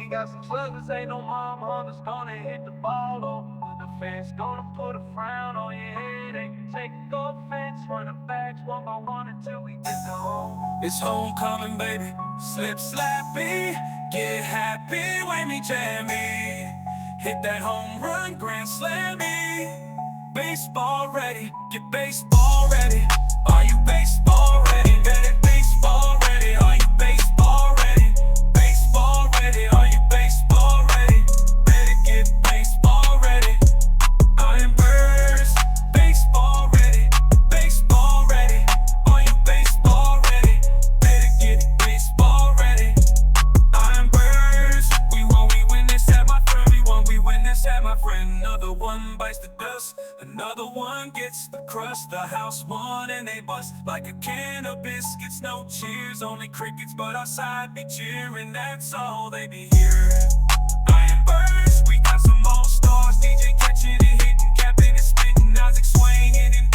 We got some sluggers, ain't no mom hunters gonna hit the ball over. The fence gonna put a frown on your head. Ain't take offense, running backs one by one until we get to home. It's homecoming, baby. Slip slappy, get happy, wave me, jammy. Hit that home run, grand slammy. Baseball ready, get baseball ready. Are you baseball ready? Get it baseball ready. Are you baseball ready? Baseball ready. Are you baseball ready? Better get baseball ready. I am Birds, baseball ready. Baseball ready. Are you baseball ready? Better get baseball ready. I am Birds. We win this at my friend. We win this at my friend. Another one bites the dust. Another one gets the crust. The house won and they bust like a can of biscuits. No cheers, only crickets, but outside be cheering. That's all they be hearing. I am Birds, we got some all-stars. DJ catching and hitting, capping and spitting. Isaac swinging and